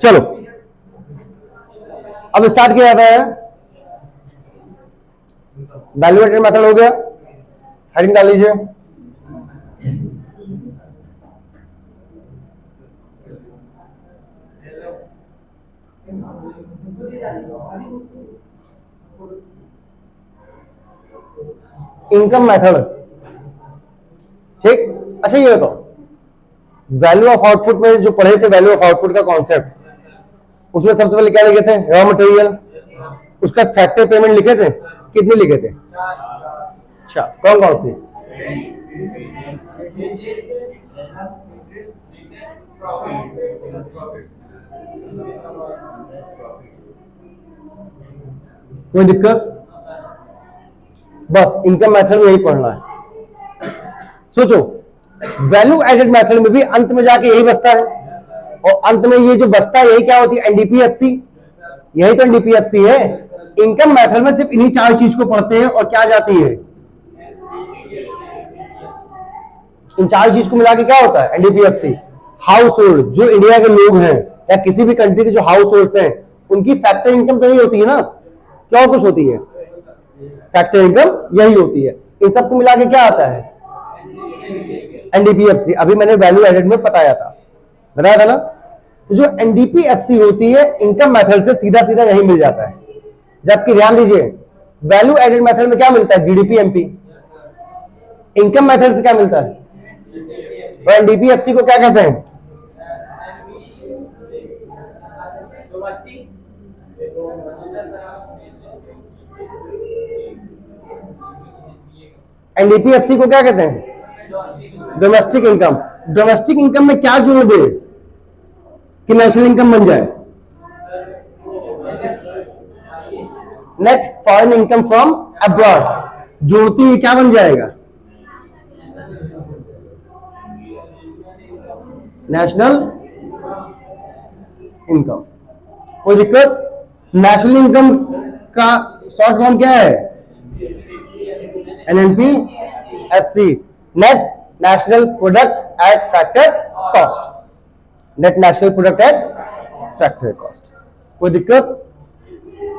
चलो अब स्टार्ट किया जाता है। वैल्यूएटेड मेथड हो गया, हेडिंग डाल लीजिए। इनकम मेथड, ठीक। अच्छा ये बताओ, वैल्यू ऑफ आउटपुट में जो पढ़े थे, वैल्यू ऑफ आउटपुट का कॉन्सेप्ट, उसमें सबसे पहले क्या लिखे थे? Raw material. उसका फैक्टर पेमेंट लिखे थे, कितने लिखे थे? अच्छा, कौन कौन सी? कोई दिक्कत? बस इनकम मेथड में यही पढ़ना है। सोचो, वैल्यू एडेड मेथड में भी अंत में जाके यही बचता है, और अंत में ये जो बचता है यही क्या होती है? एनडीपीएफसी। यही तो एनडीपीएफसी है। इनकम मेथड में सिर्फ इन्हीं चार चीज को पढ़ते हैं, और क्या जाती है? इन चार चीज को मिला के क्या होता है? एनडीपीएफसी। हाउस होल्ड, जो इंडिया के लोग हैं या किसी भी कंट्री के जो हाउस होल्ड हैं, उनकी फैक्टर इनकम तो यही होती है ना, क्या कुछ होती है? फैक्टर इनकम यही होती है। इन सबको मिला के क्या आता है? एनडीपीएफसी। अभी मैंने वैल्यू एडेड में बताया था ना। तो जो एनडीपीएफसी होती है, इनकम मेथड से सीधा सीधा यही मिल जाता है। जबकि ध्यान दीजिए, वैल्यू एडेड मेथड में क्या मिलता है? GDP MP. इनकम मेथड से क्या मिलता है? और एनडीपीएफसी को क्या कहते हैं? एनडीपीएफसी को क्या कहते हैं? Domestic income. डोमेस्टिक इनकम में क्या जोड़ दे कि नेशनल इनकम बन जाए? Net foreign income from abroad जोड़ती है, क्या बन जाएगा? National income. कोई दिक्कत? नेशनल इनकम का शॉर्ट फॉर्म क्या है? NNPFC, net national product at factor cost. Net national product at factor cost. कोई दिक्कत?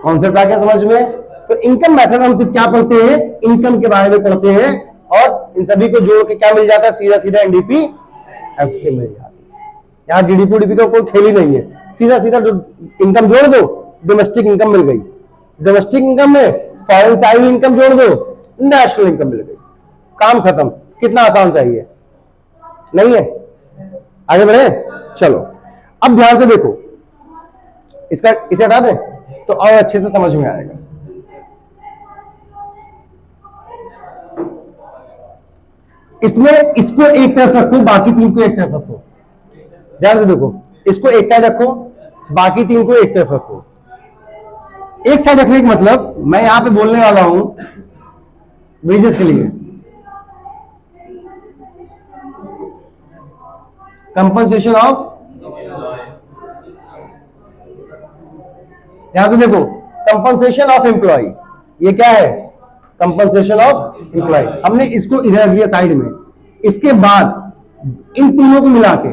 कॉन्सेप्ट आ गया समझ में? तो इनकम मेथड हम सिर्फ क्या पढ़ते हैं? इनकम के बारे में पढ़ते हैं, और इन सभी को जोड़ के क्या मिल जाता है? सीधा सीधा एनडीपी एफसी मिल जाती है। यहाँ जीडीपी डीपी का कोई खेल ही नहीं है, सीधा सीधा इनकम जोड़ दो, डोमेस्टिक इनकम मिल गई। डोमेस्टिक इनकम में फॉरेन से आई इनकम जोड़ दो, नेशनल इनकम मिल गई। काम खत्म। कितना आसान चाहिए? नहीं है? आगे बढ़े, चलो अब ध्यान से देखो, इसका इसे हटा दें तो और अच्छे से समझ में आएगा। इसमें इसको एक तरफ रखो, बाकी तीन को एक तरफ रखो। ध्यान से देखो, इसको एक साइड रखो, बाकी तीन को एक तरफ रखो। एक साइड रखने का मतलब, मैं यहां पे बोलने वाला हूं वेजेस के लिए, कंपनसेशन ऑफ, ध्यान से देखो, कंपनसेशन ऑफ एम्प्लॉय, ये क्या है? Compensation of employ. हमने इसको इधर रख दिया साइड में। इसके बाद इन तीनों को मिला के,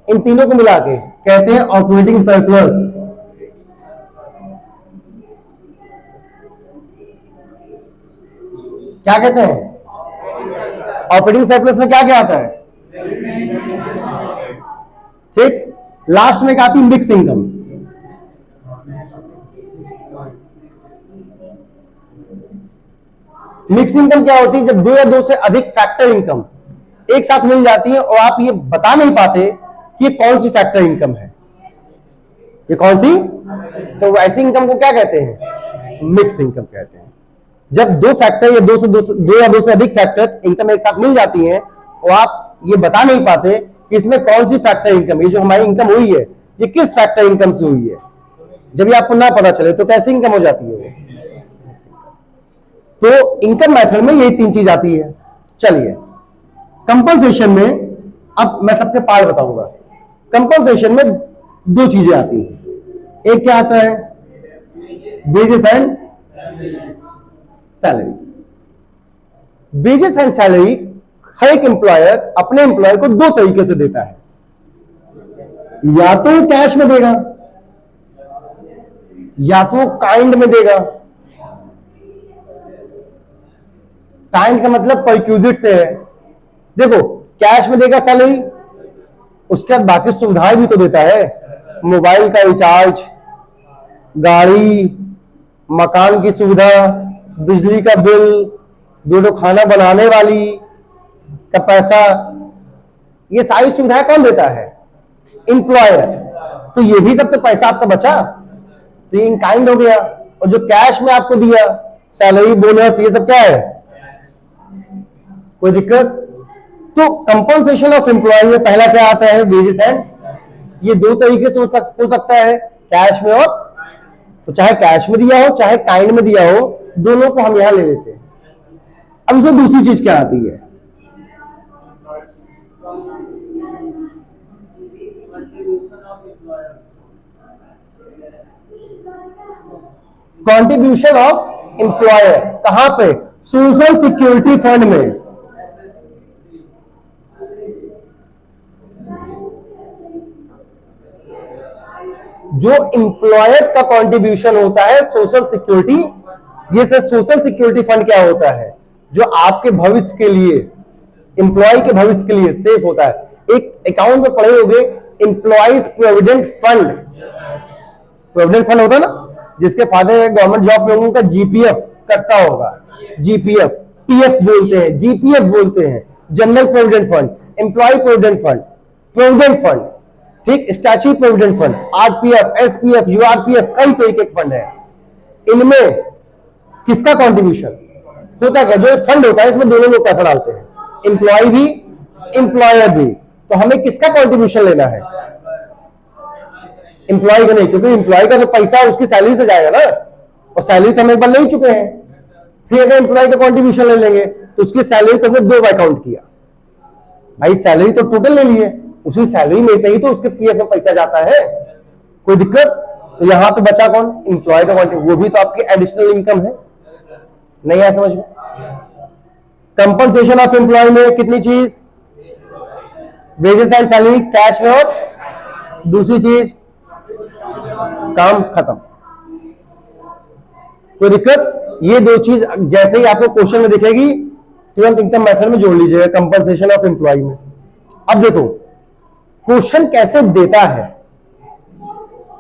इन तीनों को मिला के कहते हैं ऑपरेटिंग सरप्लस। क्या कहते हैं? ऑपरेटिंग सरप्लस में क्या क्या आता है? ठीक। लास्ट में क्या आती है? Mix income. मिक्स इनकम क्या होती है? जब दो या दो से अधिक फैक्टर इनकम एक साथ मिल जाती है और आप ये बता नहीं पाते कि ये कौन सी फैक्टर इनकम है, ये कौन सी, तो ऐसी इनकम को क्या कहते हैं? मिक्स इनकम कहते हैं। जब दो फैक्टर या दो या दो से अधिक फैक्टर इनकम एक साथ मिल जाती है और आप ये बता नहीं पाते कि इसमें कौन सी फैक्टर इनकम, ये जो हमारी इनकम हुई है ये किस फैक्टर इनकम से हुई है, जब ये आपको ना पता चले तो कैसी इनकम हो जाती है वो? तो इनकम मेथड में यही तीन चीज आती है। चलिए कंपनसेशन में अब मैं सबके पार्ट बताऊंगा। कंपनसेशन में दो चीजें आती हैं, एक क्या आता है? Wages and salary. Wages and salary हर एक एम्प्लॉयर अपने एम्प्लॉय को दो तरीके से देता है। या तो कैश में देगा या तो काइंड में देगा। काइंड का मतलब परक्यूजिट से है। देखो कैश में देगा सैलरी, उसके बाद बाकी सुविधाएं भी तो देता है, मोबाइल का रिचार्ज, गाड़ी, मकान की सुविधा, बिजली का बिल, दोनों खाना बनाने वाली का पैसा, ये सारी सुविधाएं कौन देता है? एम्प्लॉयर। तो ये भी तब तो पैसा आपका बचा, तो ये इन काइंड हो गया। और जो कैश में आपको दिया सैलरी, बोनस, ये सब क्या है? कोई दिक्कत? तो कंपनसेशन ऑफ एम्प्लॉय में पहला क्या आता है? Wages and. ये दो तरीके से हो सकता है, कैश में और, तो चाहे कैश में दिया हो चाहे काइंड में दिया हो, दोनों को हम यहां ले लेते हैं। अब इसमें दूसरी चीज क्या आती है? Contribution of employer. कहां पे? सोशल सिक्योरिटी फंड में। जो एम्प्लॉयर का कंट्रीब्यूशन होता है सोशल सिक्योरिटी, ये से सोशल सिक्योरिटी फंड क्या होता है? जो आपके भविष्य के लिए, एम्प्लॉय के भविष्य के लिए सेफ होता है। एक अकाउंट में पढ़े होंगे employees provident fund. Provident fund होता है ना, जिसके फादर गवर्नमेंट जॉब में होंगे, उनका जीपीएफ कटता होगा। जीपीएफ, पीएफ बोलते हैं, जीपीएफ बोलते हैं, general provident fund, employ provident fund, provident fund, ठीक, statutory provident fund, RPF, SPF, URPF, कई तरीके के फंड है। इनमें किसका कंट्रीब्यूशन होता है? जो फंड होता है इसमें दोनों लोग पैसा डालते हैं, एम्प्लॉय भी एम्प्लॉयर भी। तो हमें किसका कंट्रीब्यूशन लेना है? एम्प्लॉय का नहीं, क्योंकि एम्प्लॉय का जो पैसा उसकी सैलरी से जाएगा ना, और सैलरी तो हम एक बार ले ही चुके हैं। फिर अगर एम्प्लॉय का कंट्रीब्यूशन ले लेंगे तो उसकी सैलरी तो हमने दो बार काउंट किया। भाई सैलरी तो टोटल ले लिए, उसी सैलरी में से ही तो उसके पीएफ में पैसा जाता है। कोई दिक्कत? तो यहां पे बचा कौन? एम्प्लॉय का कंट्रीब्यूशन, वो भी तो आपकी एडिशनल इनकम है। नहीं आया समझ में? कंपनसेशन ऑफ एम्प्लॉय में कितनी चीज? वेजेस एंड सैलरी कैश में, और दूसरी चीज काम खत्म। कोई दिक्कत? ये दो चीज जैसे ही आपको क्वेश्चन में दिखेगी तुरंत इनकम मेथड में जोड़ लीजिएगा, कंपनसेशन ऑफ एम्प्लॉय में। अब देखो क्वेश्चन कैसे देता है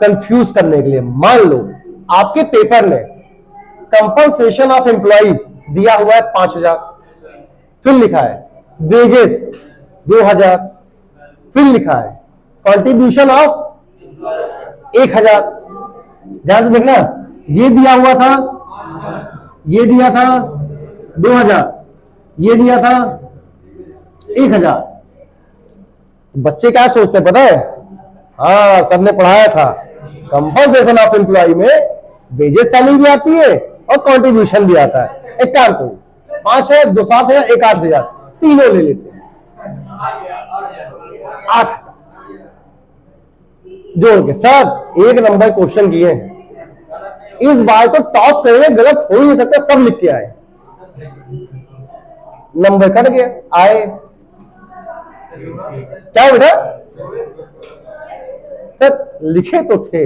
कंफ्यूज करने के लिए। मान लो आपके पेपर में कंपनसेशन ऑफ एम्प्लॉय दिया हुआ है 5000, फिर लिखा है वेजेस 2000, फिर लिखा है कंट्रीब्यूशन ऑफ 1000। ध्यान से देखना, ये दिया हुआ था, ये दिया था 2000, ये दिया था 1000। बच्चे क्या सोचते हैं पता है? हाँ, सबने पढ़ाया था कंपनसेशन ऑफ एम्प्लॉय में वेजेस सैलरी भी आती है और कंट्रीब्यूशन भी आता है। एक काम करो, 5 है, 2 7 है, 1 8000, तीनों ले लेते हैं। 8 जोड़ के सर 1 नंबर क्वेश्चन किए हैं, इस बार तो टॉप करेंगे, गलत हो ही नहीं सकता, सब लिख के आए। नंबर कट गया, आए क्या बेटा? सर लिखे तो थे,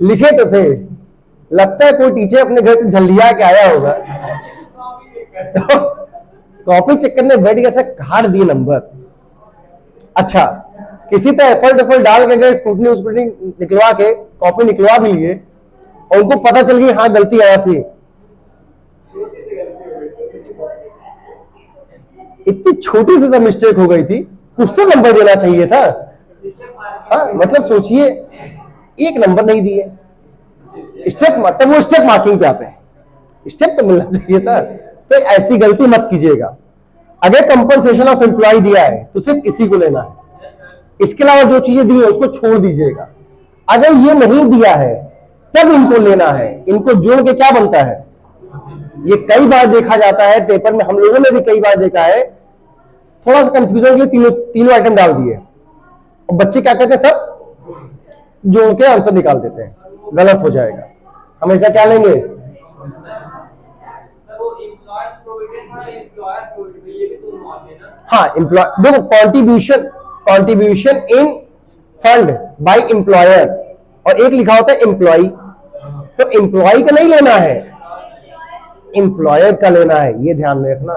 लिखे तो थे, लगता है कोई टीचर अपने घर से झल्लिया के आया होगा, कॉपी चेक करने बैठ गया, सर काट दिए नंबर। अच्छा, किसी तरह एफर्ट डाल के गए, स्कूटनी निकलवा के कॉपी निकलवा भी लिए, और उनको पता चल गई हाँ गलती आया थी। इतनी छोटी सी मिस्टेक हो गई थी, कुछ तो नंबर देना चाहिए था। हाँ, मतलब सोचिए 1 नंबर नहीं दिए। स्टेप मतलब वो स्टेप मार्किंग पे आते हैं, स्टेप तो मिलना चाहिए था। तो ऐसी गलती मत कीजिएगा। अगर कंपनसेशन ऑफ एम्प्लॉय दिया है तो सिर्फ इसी को लेना है, इसके अलावा जो चीजें दी है उसको छोड़ दीजिएगा। अगर ये नहीं दिया है तब इनको लेना है, इनको जोड़ के क्या बनता है? ये कई बार देखा जाता है पेपर में, हम लोगों ने भी कई बार देखा है, थोड़ा सा कंफ्यूजन के लिए तीनों आइटम डाल दिए और बच्चे क्या कहते हैं, सब जोड़ के आंसर निकाल देते हैं, गलत हो जाएगा। हमेशा क्या लेंगे? हाँ एम्प्लॉय, देखो contribution, contribution in fund by employer, और एक लिखा होता है एम्प्लॉय, तो एम्प्लॉय का नहीं लेना है, एम्प्लॉयर का लेना है, ये ध्यान में रखना।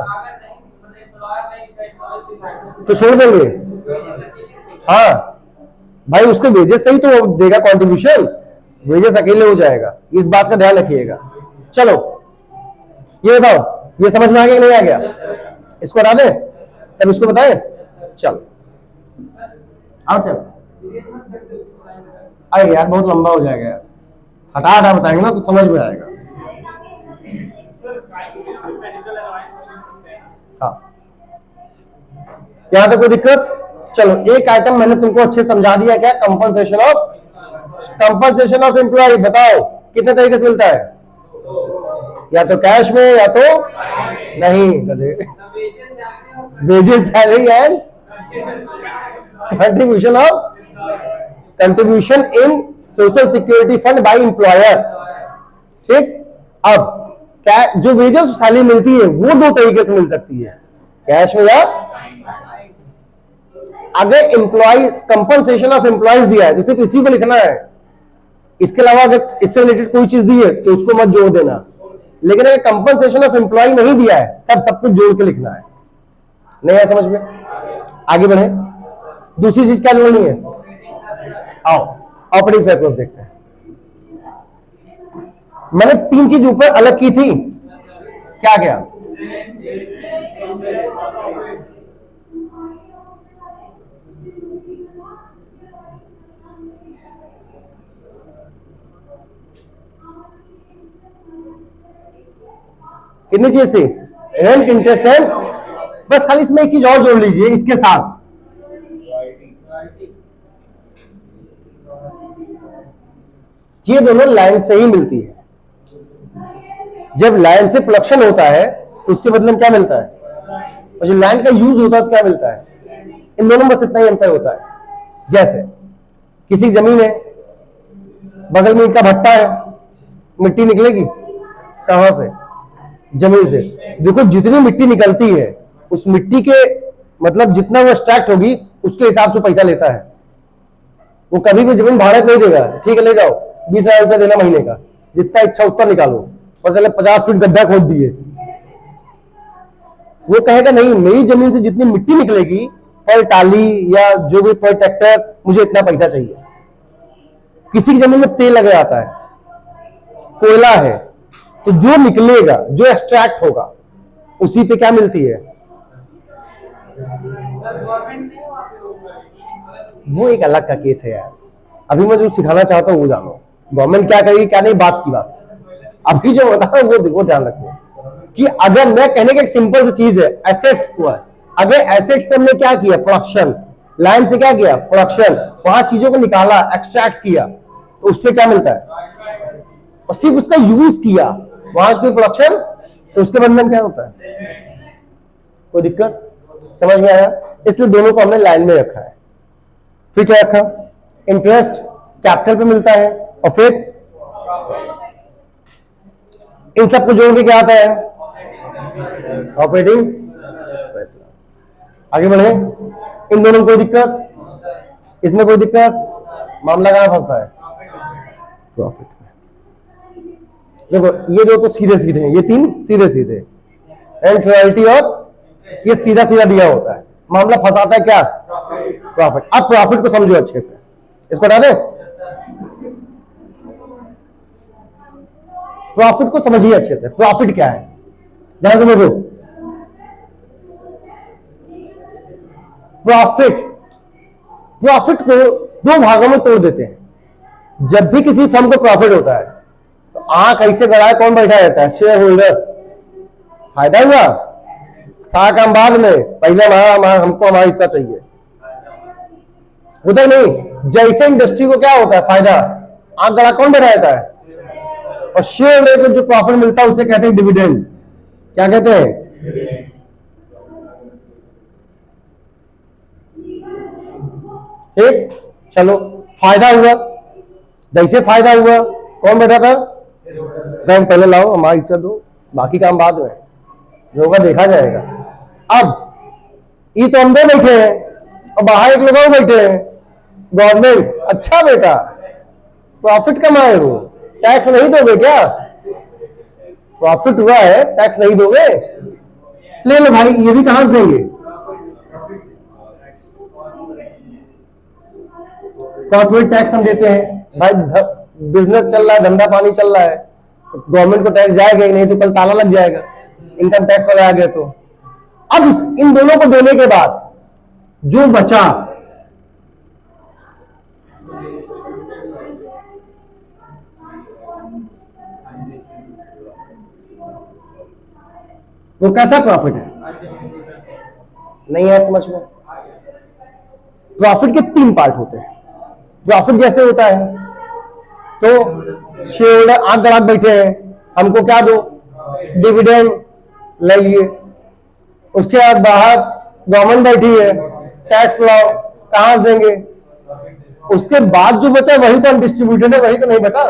तो छोड़ देंगे, हाँ भाई उसके वेजेस सही तो देगा कंट्रीब्यूशन, वेजेस अकेले हो जाएगा, इस बात का ध्यान रखिएगा। चलो ये बताओ, ये समझ में आ गया कि नहीं आ गया? इसको हटा दे तब इसको बताएं। चलो आओ चल, अरे यार बहुत लंबा हो जाएगा यार, हटा हटा बताएंगे ना तो समझ में आएगा। हाँ यहां तक कोई दिक्कत? चलो एक आइटम मैंने तुमको अच्छे समझा दिया, क्या कंपनसेशन ऑफ एम्प्लॉय। बताओ कितने तरीके से मिलता है? या तो कैश में या तो नहीं, wages salary and contribution in social security fund by employer. ठीक, अब क्या जो वेजेस सैलरी मिलती है वो दो तरीके से मिल सकती है, कैश में या अगर एम्प्लॉय कंपनसेशन ऑफ एम्प्लॉयज दिया है तो सिर्फ इसी को लिखना है, इसके अलावा अगर इससे रिलेटेड कोई चीज दी है तो उसको मत जोड़ देना। लेकिन अगर कंपनसेशन ऑफ एम्प्लॉय नहीं दिया है तब सब कुछ जोड़ के लिखना है। नहीं है समझ में? आगे बढ़े, दूसरी चीज क्या जोड़नी है? आओ ऑपरेटिंग सरप्लस देखते हैं। मैंने तीन चीज ऊपर अलग की थी, क्या क्या? कितनी चीज थी? रेंट, इंटरेस्ट एंड, बस खाली इसमें एक चीज और जोड़ लीजिए इसके साथ, ये दोनों लाइन से ही मिलती है। जब लाइन से प्रोडक्शन होता है तो उसके बदले में क्या मिलता है, और जब लाइन का यूज होता है तो क्या मिलता है? इन दोनों में बस इतना ही अंतर होता है। जैसे किसी जमीन है, बगल में इनका भट्टा है, मिट्टी निकलेगी कहां से? जमीन से। देखो जितनी मिट्टी निकलती है उस मिट्टी के मतलब जितना वो एक्सट्रैक्ट होगी उसके हिसाब से पैसा लेता है। वो कभी भी जमीन भाड़े पे नहीं देगा, ठीक है ले जाओ 20,000 रुपया देना महीने का, जितना इच्छा उतना निकालो, और चले 50 फीट गड्ढा खोद दिए। वो कहेगा नहीं, मेरी जमीन से जितनी मिट्टी निकलेगी पर टाली या जो भी पर ट्रैक्टर, मुझे इतना पैसा चाहिए। किसी की जमीन में तेल लग जाता है, कोयला है, तो जो निकलेगा, जो एक्सट्रैक्ट होगा उसी पे क्या मिलती है? वो एक अलग का केस है यार, अभी मैं जो सिखाना चाहता हूं वो जानो। गवर्नमेंट क्या करेगी क्या नहीं, बात की बात। अभी जो बता रहा हूं वो ध्यान रखो कि अगर मैं कहने का एक सिंपल सी चीज है, एसेट्स को है, अगर एसेट्स से हमने क्या किया? प्रोडक्शन, लाइन से क्या किया? प्रोडक्शन, वहां चीजों को निकाला, एक्सट्रैक्ट किया, तो उससे क्या मिलता है? और सिर्फ उसका यूज किया, वहां पे प्रोडक्शन, तो उसके बंधन क्या होता है? कोई दिक्कत? समझ में आया? इसलिए दोनों को हमने लाइन में रखा है। फिर क्या रखा? इंटरेस्ट कैपिटल पे मिलता है, और फिर इन सबको जोड़ के क्या आता है? Operating surplus. आगे बढ़े, इन दोनों में कोई दिक्कत? इसमें कोई दिक्कत? मामला कहां फंसता है? प्रॉफिट। देखो ये दो तो सीधे सीधे हैं, ये तीन सीधे सीधे, एंड रॉयल्टी और ये सीधा सीधा दिया होता है। मामला फंसाता है क्या? प्रॉफिट। अब प्रॉफिट को समझो अच्छे से, इसको हटा दे, प्रॉफिट को समझिए अच्छे से। प्रॉफिट क्या है ध्यान से समझो। प्रॉफिट को दो भागों में तोड़ देते हैं। जब भी किसी फर्म को प्रॉफिट होता है तो आंख ऐसे गड़ाए कौन बैठा रहता है? Share holder. फायदा हुआ, था काम बाद में, पहले हमको हमारा हिस्सा चाहिए, होता नहीं। जैसे इंडस्ट्री को क्या होता है फायदा, आंख गड़ा कौन बैठा रहता है? और शेयर होल्डर को जो प्रॉफिट मिलता है उसे कहते हैं डिविडेंड। क्या कहते हैं? ठीक, चलो फायदा हुआ, जैसे फायदा हुआ कौन बैठा था? बैंक। पहले लाओ हमारा हिस्सा दो, बाकी काम बाद में, जो होगा देखा जाएगा। अब ई तो हम दो बैठे हैं और बाहर एक लोग और बैठे हैं। गवर्नमेंट, अच्छा बेटा प्रॉफिट कमाए हो, टैक्स नहीं दोगे क्या? प्रॉफिट हुआ है, टैक्स नहीं दोगे? ले लो भाई, ये भी कहां से देंगे? कॉर्पोरेट टैक्स हम देते हैं भाई, बिजनेस चल रहा है, धंधा पानी चल रहा है, गवर्नमेंट को टैक्स जाएगा ही, नहीं तो कल ताला लग जाएगा इनकम टैक्स वाला आ गया तो। अब इन दोनों को देने के बाद जो बचा, वो कैसा प्रॉफिट है? नहीं है समझ में? प्रॉफिट के तीन पार्ट होते हैं। प्रॉफिट जैसे होता है तो शेयर आंख गड़ा बैठे हैं, हमको क्या दो? डिविडेंड ले लिए। उसके बाद बाहर गवर्नमेंट बैठी है, टैक्स लाओ, कहां से देंगे? उसके बाद जो बचा वही तो अनडिस्ट्रीब्यूटेड है, वही तो नहीं बचा।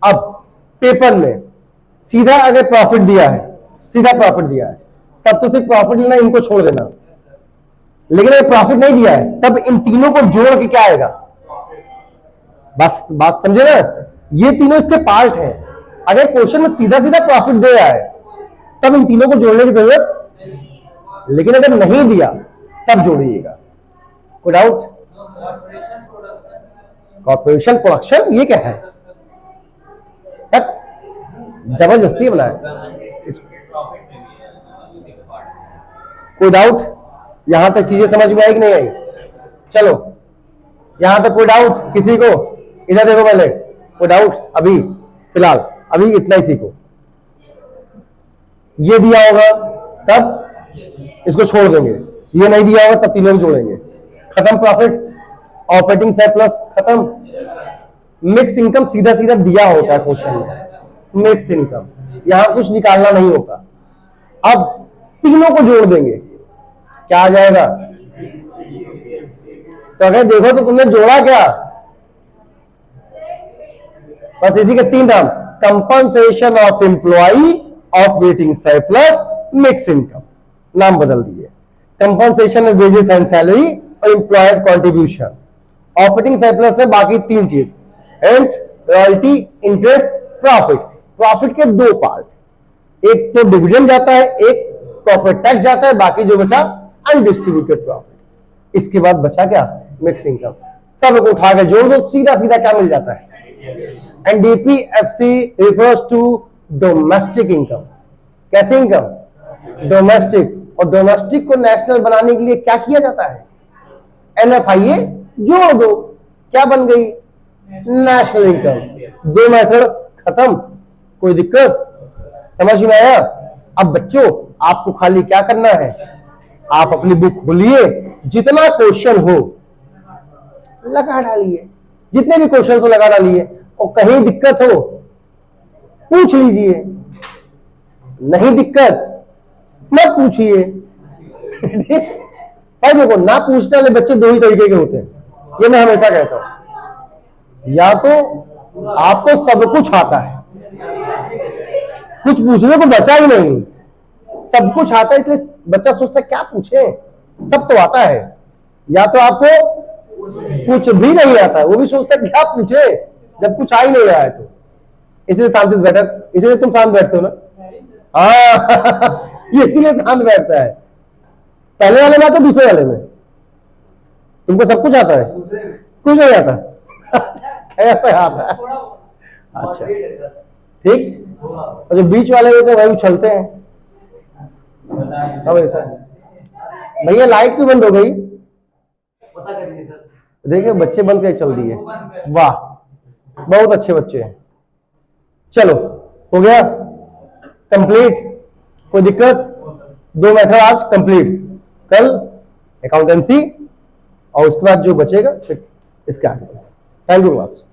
अब पेपर में सीधा अगर प्रॉफिट दिया है, सीधा प्रॉफिट दिया है, तब तो सिर्फ प्रॉफिट लेना, इनको छोड़ देना। लेकिन अगर प्रॉफिट नहीं दिया है तब इन तीनों को जोड़ के क्या आएगा? बात समझे ना? ये तीनों इसके पार्ट हैं। अगर क्वेश्चन में सीधा सीधा प्रॉफिट दे रहा है तब इन तीनों को जोड़ने की जरूरत, लेकिन अगर नहीं दिया तब जोड़िएगा। कोई डाउट? कॉर्पोरेशन प्रोडक्शन ये क्या है? जबरदस्ती बनाया। कोई डाउट? यहां तक चीजें समझ में आई कि नहीं आई? चलो, यहां तक कोई डाउट किसी को? इधर देखो पहले, कोई डाउट? अभी फिलहाल अभी इतना ही सीखो। ये दिया होगा तब इसको छोड़ देंगे, ये नहीं दिया होगा तब तीनों को जोड़ेंगे। खत्म प्रॉफिट, ऑपरेटिंग सरप्लस खत्म। मिक्स इनकम सीधा सीधा दिया होता है क्वेश्चन में, मिक्स इनकम, यहां कुछ निकालना नहीं होता। अब तीनों को जोड़ देंगे, क्या आ जाएगा? तो अगर देखो तो तुमने जोड़ा क्या? बस इसी के तीन नाम, compensation of employee, operating surplus, mix income, नाम बदल दिए। कंपनसेशन में वेजेस एंड सैलरी और एम्प्लॉयर कॉन्ट्रीब्यूशन। ऑपरेटिंग सरप्लस में बाकी तीन चीज, rent, royalty, interest, profit. Profit के दो पार्ट, एक तो डिविडेंड जाता है, एक कॉर्पोरेट टैक्स जाता है, बाकी जो बचा अनडिस्ट्रीब्यूटेड प्रॉफिट। इसके बाद बचा क्या? Mix income. सबको उठा के जोड़ दो, सीधा सीधा क्या मिल जाता है? NDPFC refers to domestic income. कैसे इनकम? डोमेस्टिक। और डोमेस्टिक को नेशनल बनाने के लिए क्या किया जाता है? एनएफआईए जोड़ दो, क्या बन गई? National income. दो मेथड खत्म। कोई दिक्कत? समझ में आया? अब बच्चों आपको खाली क्या करना है, आप अपनी बुक खोलिए, जितना क्वेश्चन हो लगा डालिए, जितने भी क्वेश्चन हो लगा डालिए, और कहीं दिक्कत हो पूछ लीजिए, नहीं दिक्कत मत पूछिए। भाई देखो, ना पूछने वाले बच्चे दो ही तरीके के होते हैं, ये मैं हमेशा कहता हूं। या तो आपको सब कुछ आता है, कुछ पूछने को बचा ही नहीं, सब कुछ आता है, इसलिए बच्चा सोचता है क्या पूछे, सब तो आता है। या तो आपको कुछ भी नहीं आता है, वो भी सोचता है क्या पूछे जब कुछ आ ही नहीं रहा है। तो इसलिए शांति से बैठा, इसलिए तुम शांत बैठते हो ना? हाँ ये इसलिए शांत बैठता है। पहले वाले में आता, दूसरे वाले में तुमको सब कुछ आता है, कुछ नहीं आता। कैसे आता है? अच्छा ठीक। और जो बीच वाले होते हैं वही उछलते हैं। भैया लाइट क्यों बंद हो गई? देखिए बच्चे बंद करके चल दिए, वाह बहुत अच्छे बच्चे हैं। चलो हो गया कंप्लीट? कोई दिक्कत? दो मेथड आज कंप्लीट, कल अकाउंटेंसी और उसके बाद जो बचेगा फिर इसके आगे। Thank you class.